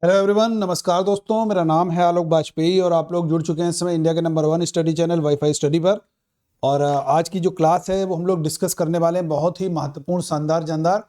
Hello everyone, नमस्कार दोस्तों। मेरा नाम है आलोक वाजपेयी और आप लोग जुड़ चुके हैं इस समय इंडिया के number 1 study channel wifi study पर। और आज की जो क्लास है वो हम लोग डिस्कस करने वाले हैं, बहुत ही महत्वपूर्ण, शानदार, जानदार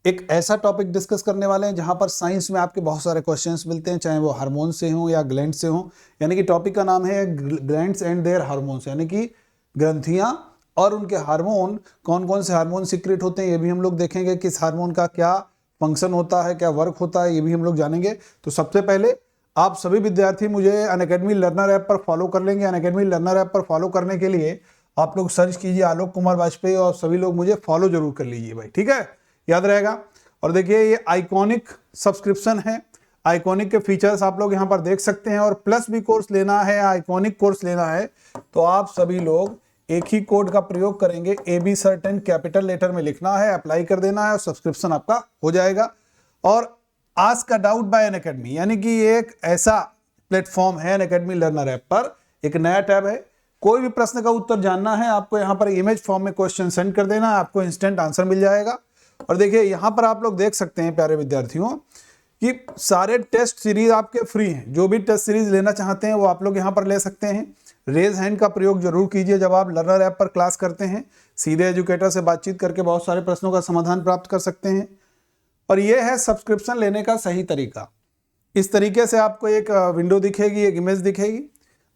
एक ऐसा टॉपिक डिस्कस करने वाले हैं जहां पर साइंस में आपके बहुत सारे क्वेश्चंस मिलते हैं, चाहे वो हार्मोन से हों या ग्लैंड से हों। यानी कि टॉपिक का नाम है ग्लैंड्स एंड देयर हार्मोन्स, यानी कि ग्रंथियां और उनके हार्मोन, कौन कौन से हार्मोन सीक्रेट होते हैं ये भी हम लोग देखेंगे, किस हार्मोन का क्या फंक्शन होता है, क्या वर्क होता है, ये भी हम लोग जानेंगे। तो सबसे पहले आप सभी विद्यार्थी मुझे अनअकैडमी लर्नर ऐप पर फॉलो कर लेंगे। अनअकैडमी लर्नर ऐप पर फॉलो करने के लिए आप लोग सर्च कीजिए आलोक कुमार वाजपेयी और सभी लोग मुझे फॉलो जरूर कर लीजिए भाई, ठीक है, याद रहेगा। और देखिए ये आइकॉनिक सब्सक्रिप्शन है, आइकॉनिक के फीचर्स आप लोग यहाँ पर देख सकते हैं। और प्लस भी कोर्स लेना है, आइकॉनिक कोर्स लेना है तो आप सभी लोग एक ही कोड का प्रयोग करेंगे, AB सर्टेन कैपिटल लेटर में लिखना है, अप्लाई कर देना है और सब्सक्रिप्शन आपका हो जाएगा। और ask a doubt bye Unacademy, यानी कि एक ऐसा प्लेटफॉर्म है अनअकैडमी लर्नर ऐप पर, एक नया टैब है। कोई भी प्रश्न का उत्तर जानना है आपको, यहाँ पर इमेज फॉर्म में क्वेश्चन सेंड कर देना है, आपको इंस्टेंट आंसर मिल जाएगा। और देखिए यहाँ पर आप लोग देख सकते हैं प्यारे विद्यार्थियों कि सारे टेस्ट सीरीज आपके फ्री हैं। जो भी टेस्ट सीरीज लेना चाहते हैं वो आप लोग यहाँ पर ले सकते हैं। रेज हैंड का प्रयोग जरूर कीजिए जब आप लर्नर ऐप पर क्लास करते हैं, सीधे एजुकेटर से बातचीत करके बहुत सारे प्रश्नों का समाधान प्राप्त कर सकते हैं। और ये है सब्सक्रिप्शन लेने का सही तरीका। इस तरीके से आपको एक विंडो दिखेगी, एक इमेज दिखेगी,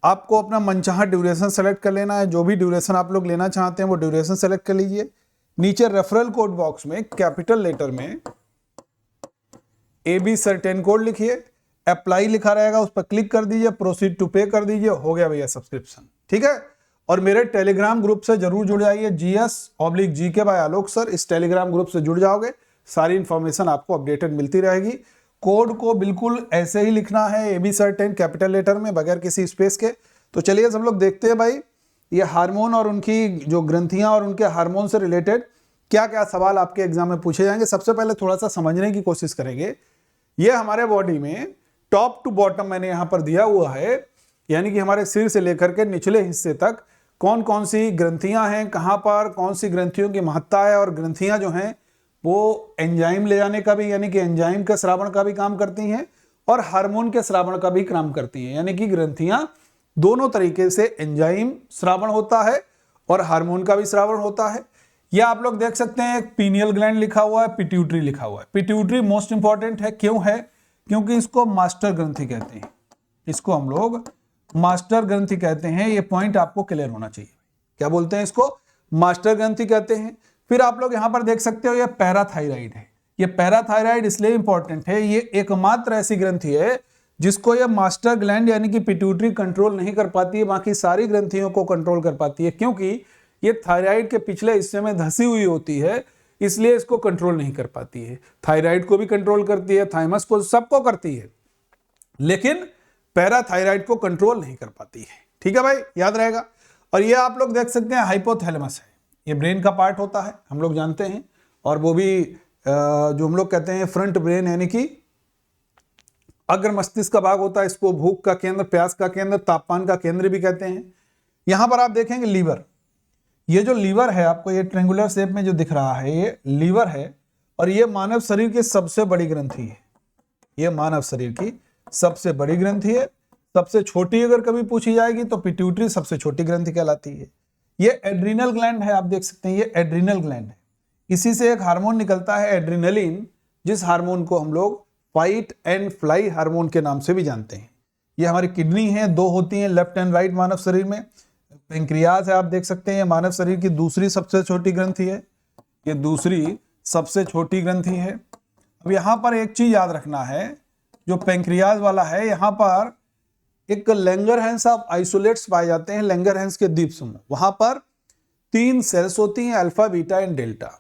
आपको अपना मनचाहा ड्यूरेशन सेलेक्ट कर लेना है। जो भी ड्यूरेशन आप लोग लेना चाहते हैं वो ड्यूरेशन सेलेक्ट कर लीजिए। नीचे रेफरल कोड बॉक्स में कैपिटल लेटर में AB सर्टेन कोड लिखिए, अप्लाई लिखा रहेगा, उस पर क्लिक कर दीजिए, प्रोसीड टू पे कर दीजिए, हो गया भैया सब्सक्रिप्शन, ठीक है। और मेरे टेलीग्राम ग्रुप से जरूर जुड़ जाइए, GS/GK बाय आलोक सर। इस टेलीग्राम ग्रुप से जुड़ जाओगे, सारी इंफॉर्मेशन आपको अपडेटेड मिलती रहेगी। कोड को बिल्कुल ऐसे ही लिखना है, AB सर्टेन कैपिटल लेटर में, बगैर किसी स्पेस के। तो चलिए सब लोग देखते हैं भाई, ये हार्मोन और उनकी जो ग्रंथियां और उनके हार्मोन से रिलेटेड क्या क्या सवाल आपके एग्जाम में पूछे जाएंगे। सबसे पहले थोड़ा सा समझने की कोशिश करेंगे। ये हमारे बॉडी में टॉप टू बॉटम मैंने यहां पर दिया हुआ है, यानी कि हमारे सिर से लेकर के निचले हिस्से तक कौन कौन सी ग्रंथियां हैं, कहां पर कौन सी ग्रंथियों की महत्ता है। और ग्रंथियां जो हैं वो एंजाइम ले जाने का भी, यानी कि एंजाइम के श्रावण का भी काम करती हैं और हार्मोन के श्रावण का भी काम करती हैं। यानी कि ग्रंथियां दोनों तरीके से, एंजाइम श्रावण होता है और हार्मोन का भी श्रावण होता है। यह आप लोग देख सकते हैं, एक पीनियल ग्लैंड लिखा हुआ है, पिट्यूटरी लिखा हुआ है। पिट्यूटरी मोस्ट इंपॉर्टेंट है, क्यों है? क्योंकि इसको मास्टर ग्रंथि कहते हैं, इसको हम लोग मास्टर ग्रंथि कहते हैं। ये पॉइंट आपको क्लियर होना चाहिए। क्या बोलते हैं इसको? मास्टर ग्रंथि कहते हैं। फिर आप लोग यहां पर देख सकते हो ये पैराथायराइड है। ये पैराथायराइड इसलिए इंपॉर्टेंट है, ये एकमात्र ऐसी ग्रंथि है जिसको ये मास्टर ग्लैंड यानी कि पिट्यूटरी कंट्रोल नहीं कर पाती है, बाकी सारी ग्रंथियों को कंट्रोल कर पाती है। क्योंकि ये थायराइड के पिछले हिस्से में धसी हुई होती है, इसलिए इसको कंट्रोल नहीं कर पाती है। थायराइड को भी कंट्रोल करती है, थाइमस को, सबको करती है, लेकिन पैराथायराइड को कंट्रोल नहीं कर पाती है। ठीक है भाई, याद रहेगा। और ये आप लोग देख सकते हैं हाइपोथैलेमस है, ये ब्रेन का पार्ट होता है, हम लोग जानते हैं। और वो भी जो हम लोग कहते हैं फ्रंट ब्रेन, यानी कि अग्र मस्तिष्क का भाग होता है। इसको भूख का केंद्र, प्यास का केंद्र, तापमान का केंद्र भी कहते हैं। यहां पर आप देखेंगे लीवर, ये जो लीवर है आपको ये ट्रेंगुलर शेप में जो दिख रहा है, ये लीवर है। और ये मानव शरीर की सबसे बड़ी ग्रंथि है, ये मानव शरीर की सबसे बड़ी ग्रंथि है। सबसे छोटी अगर कभी पूछी जाएगी तो पिट्यूटरी सबसे छोटी ग्रंथि कहलाती है। ये एड्रिनल ग्लैंड है, आप देख सकते हैं ये एड्रिनल ग्लैंड है। इसी से एक हार्मोन निकलता है एड्रिनलिन, जिस हार्मोन को हम लोग फाइट एंड फ्लाई हार्मोन के नाम से भी जानते हैं। ये हमारी किडनी है, दो होती हैं, लेफ्ट एंड राइट मानव शरीर में। पेंक्रियाज है, आप देख सकते हैं, मानव शरीर की दूसरी सबसे छोटी ग्रंथि है, ये दूसरी सबसे छोटी ग्रंथि है। अब यहां पर एक चीज याद रखना है, जो पेंक्रियाज वाला है, यहां पर एक लैंगरहैंस ऑफ आइसोलेट्स पाए जाते हैं, लैंगरहैंस के द्वीप समूह। वहां पर 3 सेल्स होती हैं, alpha, beta and delta.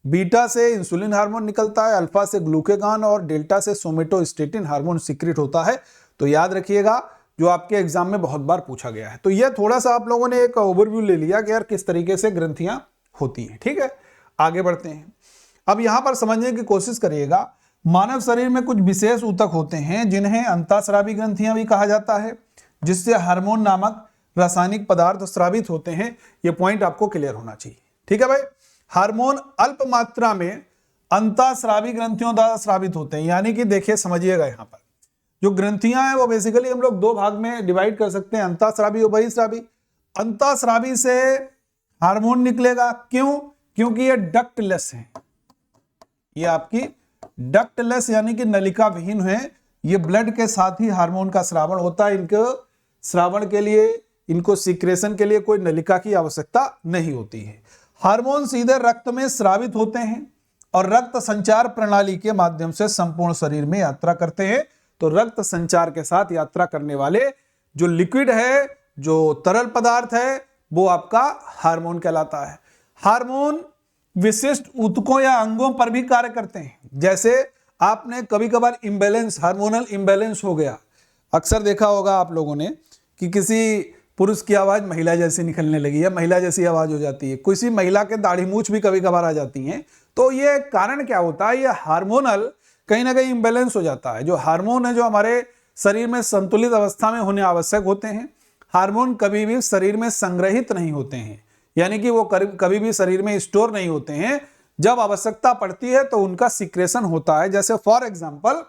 Beta से इंसुलिन हार्मोन निकलता है, अल्फा से ग्लूकेगॉन और डेल्टा से सोमेटोस्टेटिन हार्मोन सीक्रेट होता है। तो याद रखिएगा, जो आपके एग्जाम में बहुत बार पूछा गया है। तो ये थोड़ा सा आप लोगों ने एक ओवरव्यू ले लिया कि यार किस तरीके से ग्रंथियां होती हैं। ठीक है, आगे बढ़ते हैं। अब यहां पर समझने की कोशिश करिएगा, मानव शरीर में कुछ विशेष ऊतक होते हैं जिन्हें अंतःस्रावी ग्रंथियां भी कहा जाता है, जिससे हार्मोन नामक रासायनिक पदार्थ स्रावित होते हैं। यह पॉइंट आपको क्लियर होना चाहिए। ठीक है भाई, हार्मोन अल्प मात्रा में अंतःस्रावी ग्रंथियों द्वारा स्रावित होते हैं। यानी कि देखिए, समझिएगा, यहां पर जो ग्रंथियां हैं वो बेसिकली हम लोग दो भाग में डिवाइड कर सकते हैं, अंतःस्रावी और बहिःस्रावी। अंतःस्रावी से हार्मोन निकलेगा, क्यों? क्योंकि ये डक्टलेस है, ये आपकी डक्टलेस यानी कि नलिका विहीन है। ये ब्लड के साथ ही हार्मोन का स्रावण होता है। इनको स्रावण के लिए, इनको सीक्रेशन के लिए कोई नलिका की आवश्यकता नहीं होती है। हार्मोन सीधे रक्त में स्रावित होते हैं और रक्त संचार प्रणाली के माध्यम से संपूर्ण शरीर में यात्रा करते हैं। तो रक्त संचार के साथ यात्रा करने वाले जो लिक्विड है, जो तरल पदार्थ है, वो आपका हार्मोन कहलाता है। हार्मोन विशिष्ट ऊतकों या अंगों पर भी कार्य करते हैं। जैसे आपने कभी कभार इंबैलेंस, हार्मोनल इंबैलेंस हो गया, अक्सर देखा होगा आप लोगों ने कि किसी पुरुष की आवाज महिला जैसी निकलने लगी है, महिला जैसी आवाज हो जाती है, किसी महिला के दाढ़ी मूछ भी कभी कभार आ जाती हैं। तो ये कारण क्या होता है? ये हार्मोनल कहीं ना कहीं इंबैलेंस हो जाता है। जो हार्मोन है, जो हमारे शरीर में संतुलित अवस्था में होने आवश्यक होते हैं, हार्मोन कभी भी शरीर में संग्रहित नहीं होते हैं, यानी कि वो कभी भी शरीर में स्टोर नहीं होते हैं। जब आवश्यकता पड़ती है तो उनका सिक्रेशन होता है। जैसे फॉर एग्जांपल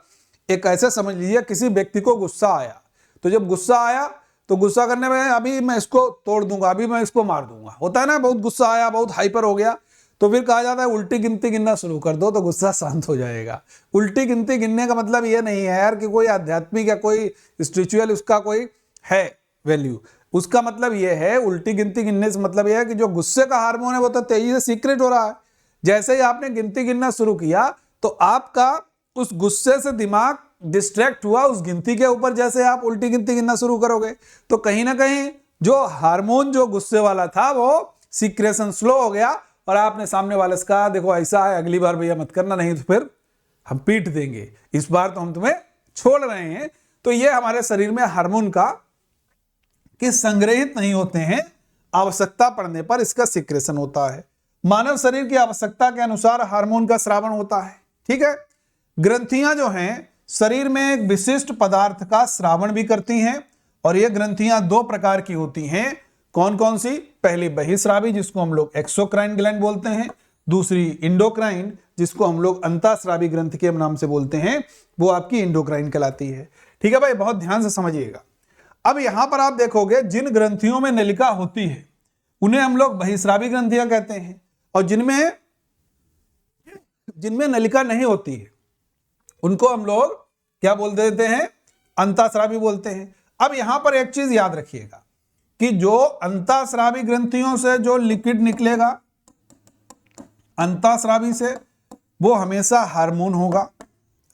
एक ऐसे समझ लीजिए, किसी व्यक्ति को गुस्सा आया, तो जब गुस्सा आया तो गुस्सा करने में अभी मैं इसको तोड़ दूंगा, अभी मैं इसको मार दूंगा, होता है ना। बहुत गुस्सा आया, बहुत हाइपर हो गया, तो फिर कहा जाता है उल्टी गिनती गिनना शुरू कर दो तो गुस्सा शांत हो जाएगा। उल्टी गिनती गिनने का मतलब ये नहीं है यार कि कोई आध्यात्मिक या कोई स्पिरिचुअल उसका कोई है वैल्यू। उसका मतलब यह है, उल्टी गिनती गिनने से मतलब यह है कि जो गुस्से का हार्मोन है वो तो तेजी से सीक्रेट हो रहा है। जैसे ही आपने गिनती गिनना शुरू किया तो आपका उस गुस्से से दिमाग डिस्ट्रैक्ट हुआ उस गिनती के ऊपर। जैसे आप उल्टी गिनती गिनना शुरू करोगे तो कहीं ना कहीं जो हार्मोन जो गुस्से वाला था वो सीक्रेशन स्लो हो गया और आपने सामने वाले से कहा देखो ऐसा है, अगली बार भैया मत करना, नहीं तो फिर हम पीट देंगे, इस बार तो हम तुम्हें छोड़ रहे हैं। तो ये हमारे शरीर में हार्मोन का कि संग्रहित नहीं होते हैं, आवश्यकता पड़ने पर इसका सिक्रेशन होता है। मानव शरीर की आवश्यकता के अनुसार हार्मोन का स्रावण होता है। ठीक है। ग्रंथियां जो हैं शरीर में एक विशिष्ट पदार्थ का स्रावण भी करती हैं और ये ग्रंथियां दो प्रकार की होती हैं। कौन कौन सी? पहली बहिःस्रावी जिसको हम लोग एक्सोक्राइन ग्लैंड बोलते हैं, दूसरी इंडोक्राइन जिसको हम लोग अंतःस्रावी ग्रंथि के नाम से बोलते हैं, वो आपकी इंडोक्राइन कहलाती है। ठीक है भाई, बहुत ध्यान से समझिएगा। अब यहां पर आप देखोगे जिन ग्रंथियों में नलिका होती है उन्हें हम लोग बहिःस्रावी ग्रंथियां कहते हैं, और जिनमें नलिका नहीं होती है उनको हम लोग क्या बोल देते हैं? अंतःस्रावी बोलते हैं। अब यहां पर एक चीज याद रखिएगा कि जो अंतःस्रावी ग्रंथियों से जो लिक्विड निकलेगा अंतःस्रावी से, वो हमेशा हार्मोन होगा,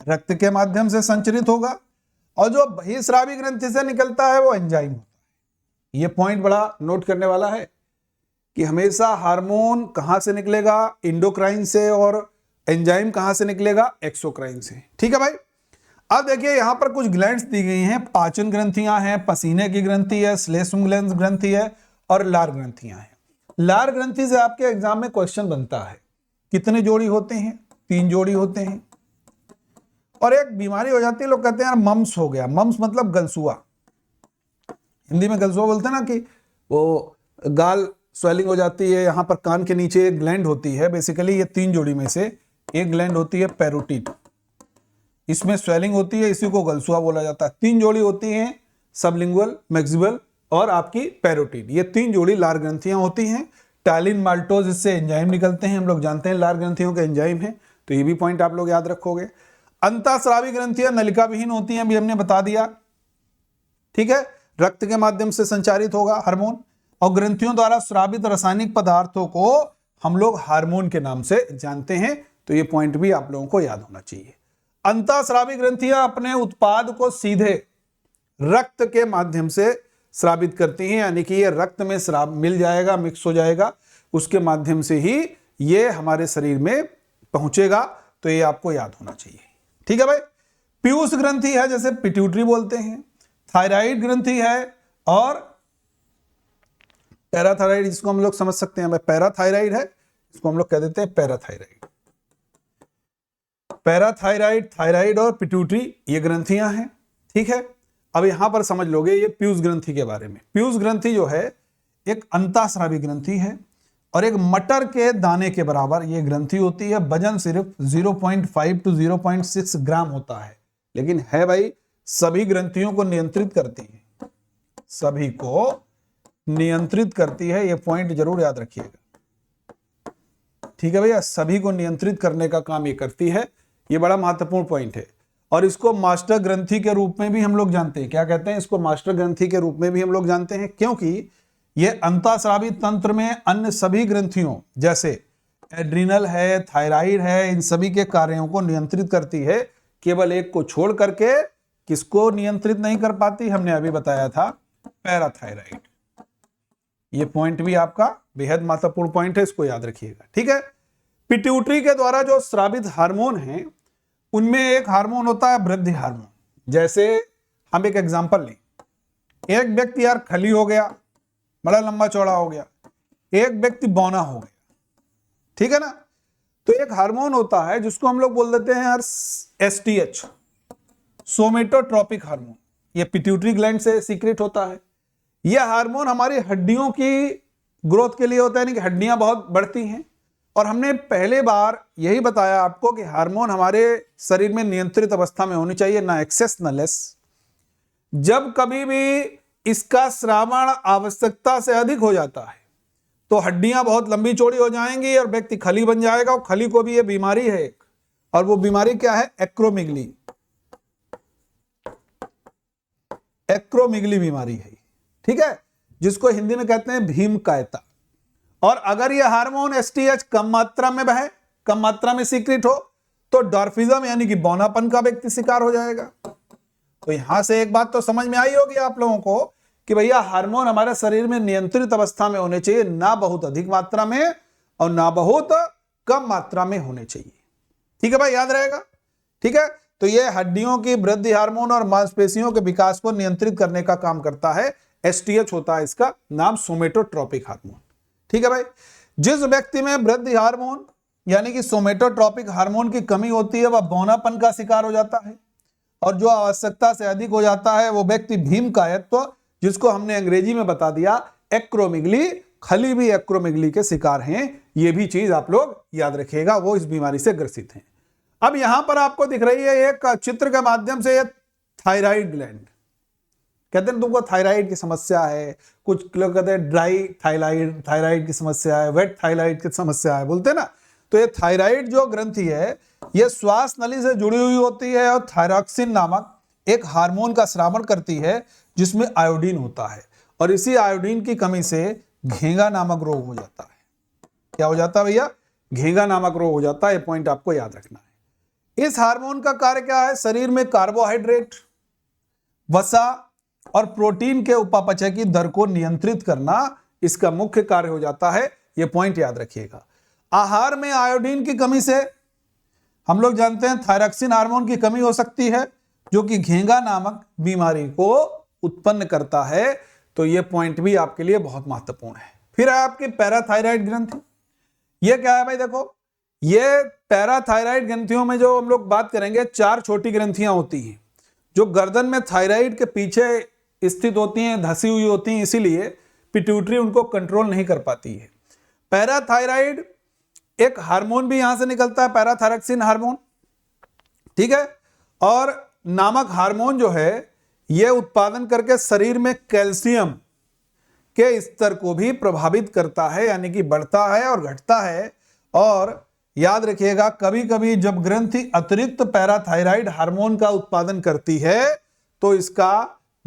रक्त के माध्यम से संचरित होगा, और जो बहिःस्रावी ग्रंथि से निकलता है वो एंजाइम होता है। ये पॉइंट बड़ा नोट करने वाला है कि हमेशा हार्मोन कहां से निकलेगा? इंडोक्राइन से, और एंजाइम कहां से निकलेगा? एक्सोक्राइन से। ठीक है भाई। अब देखिए यहां पर कुछ ग्लैंड्स दी गई हैं, पाचन ग्रंथियां हैं, पसीने की ग्रंथि है, श्लेष्म ग्रंथि है और लार ग्रंथियां हैं। लार ग्रंथि से आपके एग्जाम में क्वेश्चन बनता है, कितने जोड़ी होते हैं? 3 जोड़ी होते हैं। और एक बीमारी हो जाती है, लोग कहते हैं यार मम्स हो गया। मम्स मतलब गलसुआ, हिंदी में गलसुआ बोलते हैं ना, कि वो गाल स्वेलिंग हो जाती है। यहां पर कान के नीचे एक ग्लैंड होती है, बेसिकली ये 3 जोड़ी में से एक ग्लैंड होती है पैरोटिड, इसमें स्वेलिंग होती है, इसी को गलसुआ बोला जाता है। 3 जोड़ी होती हैं, सबलिंगुअल, मैक्सिबल और आपकी पैरोटिड। ये 3 जोड़ी लार ग्रंथियां होती हैं। टैलिन माल्टोज इससे एंजाइम निकलते हैं, हम लोग जानते हैं लार ग्रंथियों के एंजाइम है, तो ये भी पॉइंट आप लोग याद रखोगे। अंतःस्रावी ग्रंथियां नलिका विहीन होती हैं, अभी हमने बता दिया। ठीक है। रक्त के माध्यम से संचारित होगा हार्मोन, और ग्रंथियों द्वारा स्रावित रासायनिक पदार्थों को हम लोग हार्मोन के नाम से जानते हैं। तो ये पॉइंट भी आप लोगों को याद होना चाहिए। अंतःस्रावी ग्रंथियां अपने उत्पाद को सीधे रक्त के माध्यम से स्रावित करती हैं, यानी कि ये रक्त में स्राव मिल जाएगा, मिक्स हो जाएगा, उसके माध्यम से ही ये हमारे शरीर में पहुंचेगा। तो ये आपको याद होना चाहिए। ठीक है भाई। पीयूष ग्रंथि है, जैसे पिट्यूटरी बोलते हैं, थायराइड ग्रंथि है, और पैराथायराइड जिसको हम लोग समझ सकते हैं, पैराथायराइड है, इसको हम लोग कह देते हैं पैराथायराइड। पैराथायराइड, थायराइड और पिट्यूटरी ये ग्रंथियां हैं। ठीक है। अब यहां पर समझ लोगे ये पीयूष ग्रंथि के बारे में। पीयूष ग्रंथि जो है एक अंतःस्रावी ग्रंथि है और एक मटर के दाने के बराबर ये ग्रंथि होती है। वजन सिर्फ 0.5 to 0.6 ग्राम होता है, लेकिन है भाई सभी ग्रंथियों को नियंत्रित करती है, सभी को नियंत्रित करती है। ये पॉइंट जरूर याद रखिएगा, ठीक है भैया। सभी को नियंत्रित करने का काम ये करती है, ये बड़ा महत्वपूर्ण पॉइंट है। और इसको मास्टर ग्रंथि के रूप में भी हम लोग जानते हैं। क्या कहते हैं इसको? मास्टर ग्रंथि के रूप में भी हम लोग जानते हैं, क्योंकि ये अंतःस्रावी तंत्र में अन्य सभी ग्रंथियों जैसे एड्रिनल है, थायराइड है, इन सभी के कार्यों को नियंत्रित करती है। केवल एक को छोड़ करके किसको नियंत्रित नहीं कर पाती? हमने अभी बताया था, पैराथायराइड। ये पॉइंट भी आपका बेहद महत्वपूर्ण पॉइंट है, इसको याद रखिएगा, ठीक है। पिट्यूटरी के द्वारा जो स्रावित हार्मोन हैं, उनमें एक हार्मोन होता है वृद्धि हार्मोन। जैसे हम एक एग्जांपल लें, एक व्यक्ति यार खली हो गया, बड़ा लंबा चौड़ा हो गया, एक व्यक्ति बौना हो गया, ठीक है ना। तो एक हार्मोन होता है जिसको हम लोग बोल देते हैं यार STH, सोमेटोट्रोपिक हार्मोन। ये पिट्यूटरी ग्लैंड से सीक्रेट होता है। यह हार्मोन हमारी हड्डियों की ग्रोथ के लिए होता है, यानी कि हड्डियां बहुत बढ़ती हैं। और हमने पहले बार यही बताया आपको कि हार्मोन हमारे शरीर में नियंत्रित अवस्था में होनी चाहिए, ना एक्सेस ना लेस। जब कभी भी इसका श्रावण आवश्यकता से अधिक हो जाता है तो हड्डियां बहुत लंबी चौड़ी हो जाएंगी और व्यक्ति खली बन जाएगा। और खली को भी ये बीमारी है एक, और वो बीमारी क्या है? एक्रोमिगली। एक्रोमिगली बीमारी है, ठीक है, जिसको हिंदी में कहते हैं भीमकायता। और अगर यह हार्मोन STH कम मात्रा में बहे, कम मात्रा में सीक्रेट हो, तो डॉर्फिज्म यानी कि बौनापन का व्यक्ति शिकार हो जाएगा। तो यहां से एक बात तो समझ में आई होगी आप लोगों को कि भैया हार्मोन हमारे शरीर में नियंत्रित अवस्था में होने चाहिए, ना बहुत अधिक मात्रा में और ना बहुत कम मात्रा में होने चाहिए, ठीक है भाई, याद रहेगा, ठीक है। तो ये हड्डियों की वृद्धि हार्मोन और मांसपेशियों के विकास को नियंत्रित करने का काम करता है। STH होता है इसका नाम, सोमेटोट्रोपिक हार्मोन, ठीक है भाई। जिस व्यक्ति में वृद्धि हार्मोन यानी कि सोमेटोट्रोपिक हार्मोन की कमी होती है वह बौनापन का शिकार हो जाता है, और जो आवश्यकता से अधिक हो जाता है वो व्यक्ति भीमकायत्व, जिसको हमने अंग्रेजी में बता दिया एक्रोमिगली, खली भी एक्रोमिगली के शिकार हैं। ये भी चीज आप लोग याद रखिएगा, वो इस बीमारी से ग्रसित हैं। अब यहां पर आपको दिख रही है एक चित्र के माध्यम से, ये थायराइड ग्लैंड। कहते हैं तुमको थायराइड की समस्या है, कुछ लोग कहते हैं ड्राई थायराइड, थायराइड की समस्या है, वेट थायराइड की समस्या है, बोलते हैं ना। तो ये थायराइड जो ग्रंथि है ये श्वास नली से जुड़ी हुई होती है और थायरॉक्सिन नामक एक हार्मोन का स्रावण करती है जिसमें आयोडीन होता है। और इसी आयोडीन की कमी से घेंगा नामक रोग हो जाता है। क्या हो जाता है भैया? घेंगा नामक रोग हो जाता है। ये पॉइंट आपको याद रखना है। इस हार्मोन का कार्य क्या है? शरीर में कार्बोहाइड्रेट, वसा और प्रोटीन के उपापचय की दर को नियंत्रित करना इसका मुख्य कार्य हो जाता है। यह पॉइंट याद रखिएगा। आहार में आयोडीन की कमी से हम लोग जानते हैं थायरॉक्सिन हार्मोन की कमी हो सकती है, जो कि घेंगा नामक बीमारी को उत्पन्न करता है। तो यह पॉइंट भी आपके लिए बहुत महत्वपूर्ण है। फिर है आपकी पैराथायराइड ग्रंथि। यह क्या है भाई? देखो, ये पैराथायराइड ग्रंथियों में जो हम लोग बात करेंगे, 4 छोटी ग्रंथियां होती हैं जो गर्दन में थायराइड के पीछे स्थित होती हैं, धसी हुई होती हैं, इसीलिए पिट्यूटरी उनको कंट्रोल नहीं कर पाती है। पैराथायराइड एक हार्मोन भी यहां से निकलता है, पैराथायरॉक्सिन हार्मोन, ठीक है। और नामक हार्मोन जो है यह उत्पादन करके शरीर में कैल्शियम के स्तर को भी प्रभावित करता है, यानी कि बढ़ता है और घटता है। और याद रखिएगा, कभी कभी जब ग्रंथि अतिरिक्त पैराथायराइड हार्मोन का उत्पादन करती है तो इसका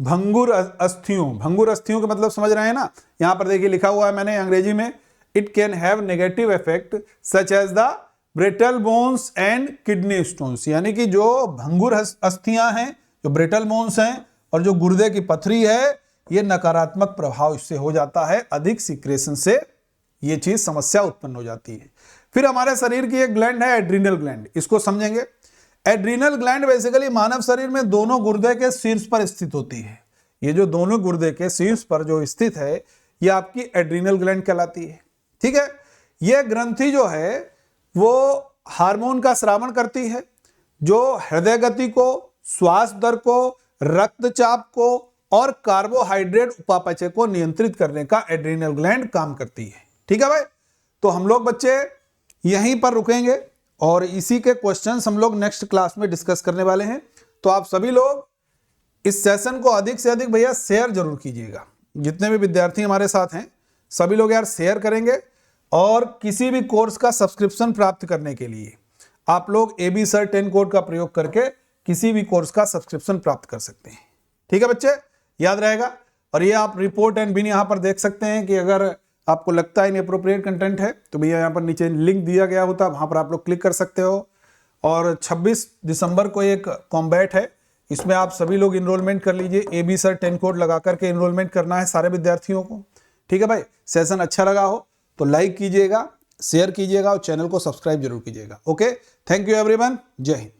भंगुर अस्थियों का मतलब समझ रहे हैं ना। यहां पर देखिए लिखा हुआ है मैंने अंग्रेजी में, it can have negative effect such as the brittle bones and kidney stones, यानी कि जो भंगुर अस्थियां हैं, जो ब्रिटल बोन्स हैं और जो गुर्दे की पथरी है, ये नकारात्मक प्रभाव इससे हो जाता है। अधिक सीक्रेशन से ये चीज समस्या उत्पन्न हो जाती है। फिर हमारे शरीर की एक ग्लैंड है एड्रीनल ग्लैंड, इसको समझेंगे। एड्रीनल ग्लैंड बेसिकली मानव शरीर में दोनों गुर्दे के शीर्ष पर स्थित होती है। ये जो दोनों गुर्दे के शीर्ष पर जो स्थित है, ये आपकी एड्रीनल ग्लैंड कहलाती है, ठीक है। यह ग्रंथि जो है वो हार्मोन का स्रावण करती है, जो हृदय गति को, श्वास दर को, रक्तचाप को और कार्बोहाइड्रेट उपापचय को नियंत्रित करने का एड्रीनल ग्लैंड काम करती है, ठीक है भाई। तो हम लोग बच्चे यहीं पर रुकेंगे और इसी के क्वेश्चंस हम लोग नेक्स्ट क्लास में डिस्कस करने वाले हैं। तो आप सभी लोग इस सेशन को अधिक से अधिक भैया शेयर जरूर कीजिएगा। जितने भी विद्यार्थी हमारे साथ हैं सभी लोग यार शेयर करेंगे। और किसी भी कोर्स का सब्सक्रिप्शन प्राप्त करने के लिए आप लोग AB Sir 10 कोड का प्रयोग करके किसी भी कोर्स का सब्सक्रिप्शन प्राप्त कर सकते हैं। ठीक है बच्चे, याद रहेगा। और ये आप रिपोर्ट एंड बिन यहाँ पर देख सकते हैं कि अगर आपको लगता है इनएप्रोप्रिएट कंटेंट है तो भैया यहाँ पर नीचे लिंक दिया गया होता है, वहां पर आप लोग क्लिक कर सकते हो। और 26 दिसंबर को एक कॉम्बैट है, इसमें आप सभी लोग इनरोलमेंट कर लीजिए। AB Sir 10 कोड लगा करके इनरोलमेंट करना है सारे विद्यार्थियों को। ठीक है भाई, सेशन अच्छा लगा हो तो लाइक कीजिएगा, शेयर कीजिएगा और चैनल को सब्सक्राइब जरूर कीजिएगा। ओके, थैंक यू एवरीवन, जय हिंद।